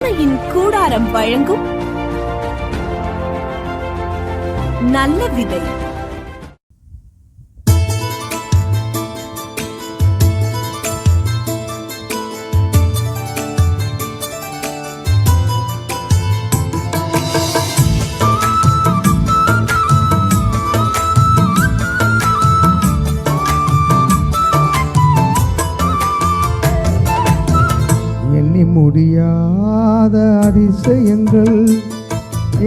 கூடாரம் வழங்கும் நல்ல விதை. முடியாத அதிசயங்கள்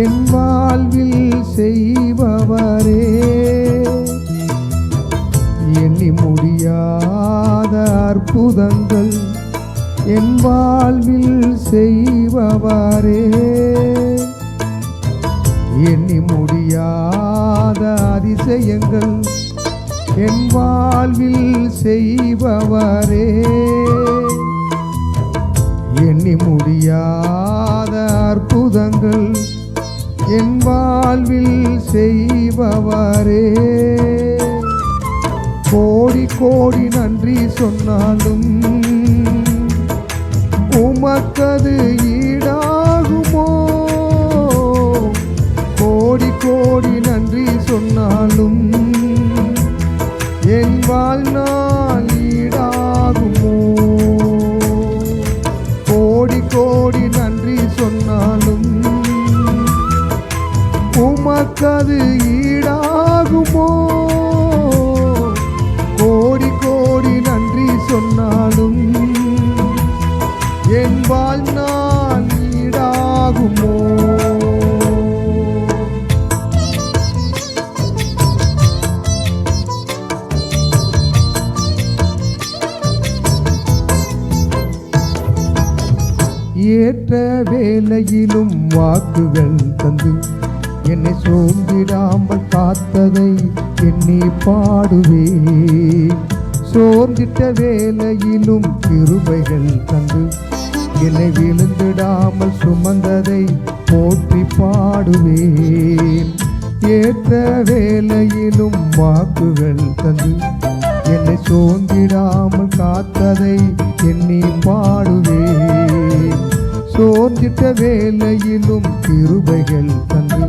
என் வாழ்வில் செய்பவரே, எண்ணி முடியாத அற்புதங்கள் என் வாழ்வில் செய்பவரே, எண்ணி முடியாத அதிசயங்கள் என் வாழ்வில் செய்பவரே, எண்ணி முடியாத அற்புதங்கள் என் வாழ்வில் செய்பவரே. கோடி கோடி நன்றி சொன்னாலும் உமக்கது ஈடாகுமோ? கோடி கோடி நன்றி சொன்னாலும் என் வாழ்நாள் ஈடாகுமோ? கோடி கோடி நன்றி சொன்னாலும் உமக்கது ஈடாகுமோ? கோடி கோடி நன்றி சொன்னாலும் என் வாழ்நாள் ஈடாகுமோ? ஏற்ற வேளையிலும் வாக்குகள் தந்து என்னை சோர்ந்திடாமல் காத்ததை எண்ணி பாடுவே. சோர்ந்திட்ட வேளையிலும் கிருபைகள் தந்து என்னை விழுந்திடாமல் சுமந்ததை போற்றி பாடுவேன். ஏற்ற வேளையிலும் வாக்குகள் தந்து என்னை சோர்ந்திடாமல் காத்ததை எண்ணி பாடுவேன். சோர்ந்திட்ட வேளையிலும் கிருபைகள் தந்து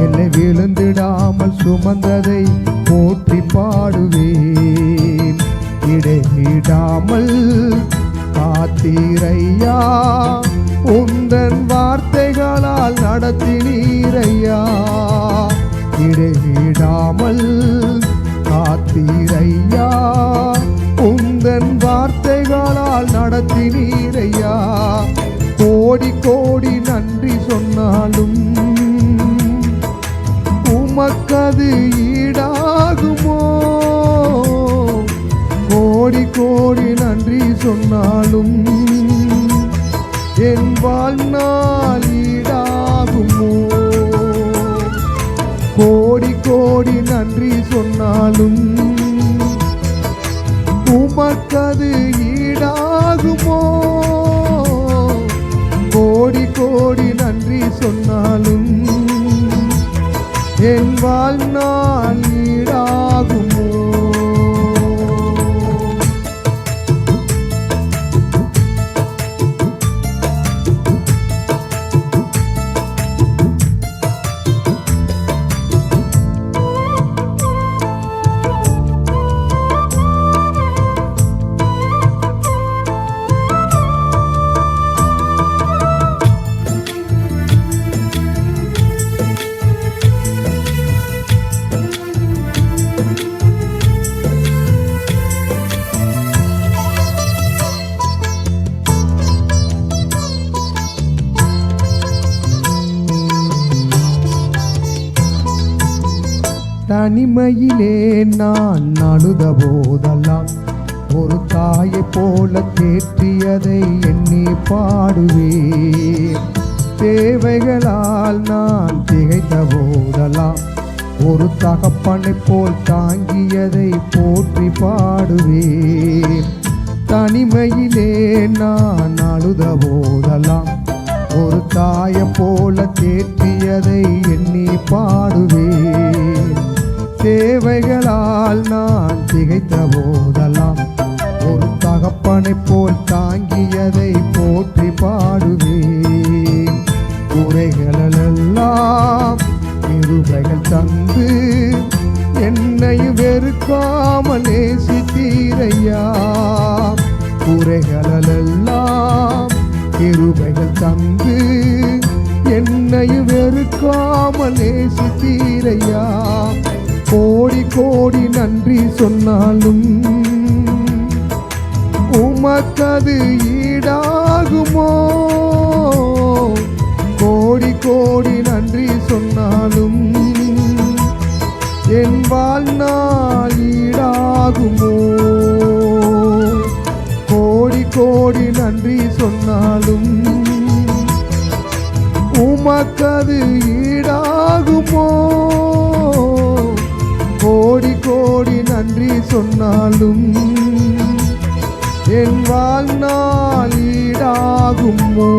என்னை விழுந்திடாமல் சுமந்ததை போற்றி பாடுவேன். இடைவிடாமல் காத்தீரையா, உந்தன் வார்த்தைகளால் நடத்தினீரையா. இடைவிடாமல் காத்தீரையா, உந்தன் வார்த்தைகளால் நடத்தினீரையா. கோடி கோடி நன்றி சொன்னாலும் உமக்கது ஈடாகுமோ? கோடி கோடி நன்றி சொன்னாலும் என் வாழ்நாள் ஈடாகுமோ? கோடி கோடி நன்றி சொன்னாலும் உமக்கது ஈடாகுமோ? கோடி கோடி நன்றி சொன்னாலும் என் வாழ்நாள் ஈடாகுமோ? தனிமையிலே நான் அழுத போதெல்லாம் ஒரு தாயை போல தேற்றியதை எண்ணி பாடுவேன். தேவைகளால் நான் திகைத்த போதெல்லாம் ஒரு தகப்பனை போல் தாங்கியதை போற்றி பாடுவேன். தனிமையிலே நான் அழுத போதெல்லாம் ஒரு தாயை போல தேற்றியதை எண்ணி பாடுவேன். தேவைகளால் நான் திகைத்த போதெல்லாம் ஒரு தகப்பனை போல் தாங்கியதை போற்றி பாடுவேன். குறைகளெல்லாம் கிருபைகள் தந்து என்னை வெறுக்காமல் நேசித்தீரையா. குறைகளெல்லாம் கிருபைகள் தந்து என்னை வெறுக்காமல் நேசித்தீரையா. கோடி கோடி நன்றி சொன்னாலும் உமக்கது ஈடாகுமோ? கோடி கோடி நன்றி சொன்னாலும் என் வாழ்நாள் ஈடாகுமோ? கோடி கோடி நன்றி சொன்னாலும் உமக்கது ஈடாகுமோ? கோடி கோடி நன்றி சொன்னாலும் என் வாழ்நாள் ஈடாகுமோ?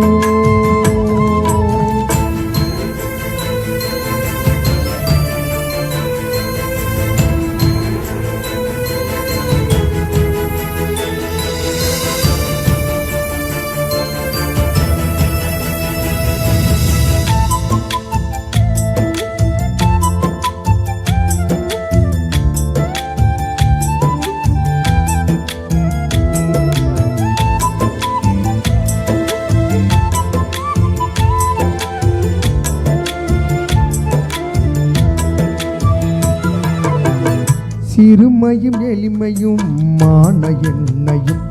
சிறுமையும் எளிமையும் மான என்னையும்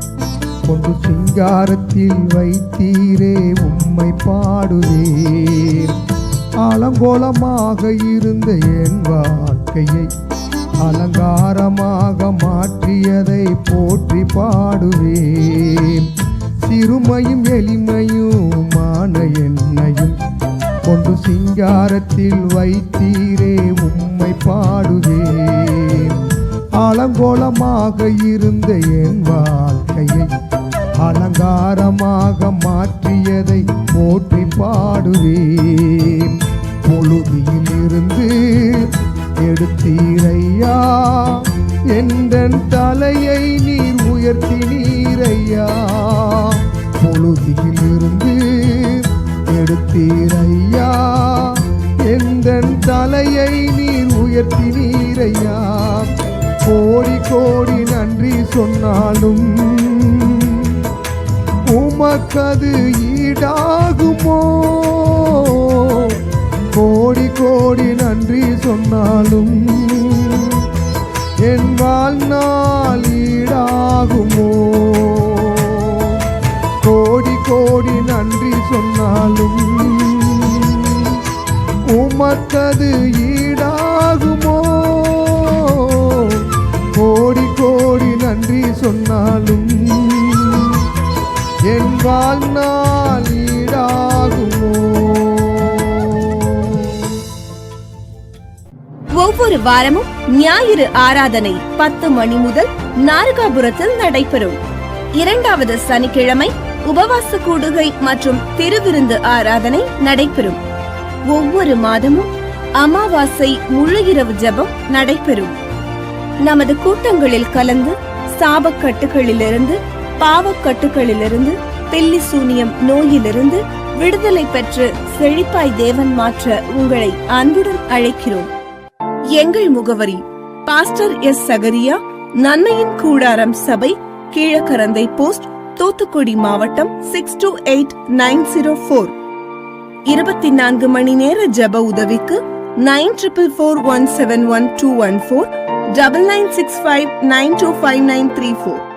கொண்டு சிங்காரத்தில் வைத்தீரே உம்மை பாடுவேன். அலங்கோலமாக இருந்த என் வாழ்க்கையை அலங்காரமாக மாற்றியதை போற்றி பாடுவேன். சிறுமையும் எளிமையும் மான என்னையும் கொண்டு சிங்காரத்தில் வைத்தீரே உம்மை பாடுவேன். அலங்கோலமாக இருந்த என் வாழ்க்கையை அலங்காரமாக மாற்றியதை போற்றி பாடுவேன். பொழுதியில் இருந்து எடுத்தீரையா, எந்தன் தலையை நீர் உயர்த்தினீரையா. பொழுதியில் இருந்து எடுத்தீரையா, எந்தன் தலையை நீர் உயர்த்தினீரையா. கோடி கோடி நன்றி சொன்னாலும் உமக்கது ஈடாகுமோ? கோடி கோடி நன்றி சொன்னாலும் என் வாழ்நாள் ஈடாகுமோ? கோடி கோடி நன்றி சொன்னாலும் உமக்கது ஈடாகுமோ? கோடி கோடி நன்றி சொன்னாலும் என் வாழ்நாள் ஈடாகுமோ? ஒவ்வொரு வாரமும் ஞாயிறு ஆராதனை 10 மணி முதல் நார்காபுரத்தில் நடைபெறும். 2வது சனிக்கிழமை உபவாச கூடுகை மற்றும் திருவிருந்து ஆராதனை நடைபெறும். ஒவ்வொரு மாதமும் அமாவாசை முழு இரவு ஜெபம் நடைபெறும். நமது கூட்டங்களில் கலந்து சாபக்கட்டுகளிலிருந்து, பாவக்கட்டுகளிலிருந்து, பில்லி சூனியம் நோயிலிருந்து விடுதலை பெற்று செழிப்பாய் தேவன் மாற்ற உங்களை அன்புடன் அழைக்கிறோம். எங்கள் முகவரி: பாஸ்டர் எஸ். சகரியா, நன்மையின் கூடாரம் சபை, கீழக்கரந்தை போஸ்ட், தூத்துக்குடி மாவட்டம் 628904. 24 மணி நேர ஜெப உதவிக்கு 9441711214 9965925934.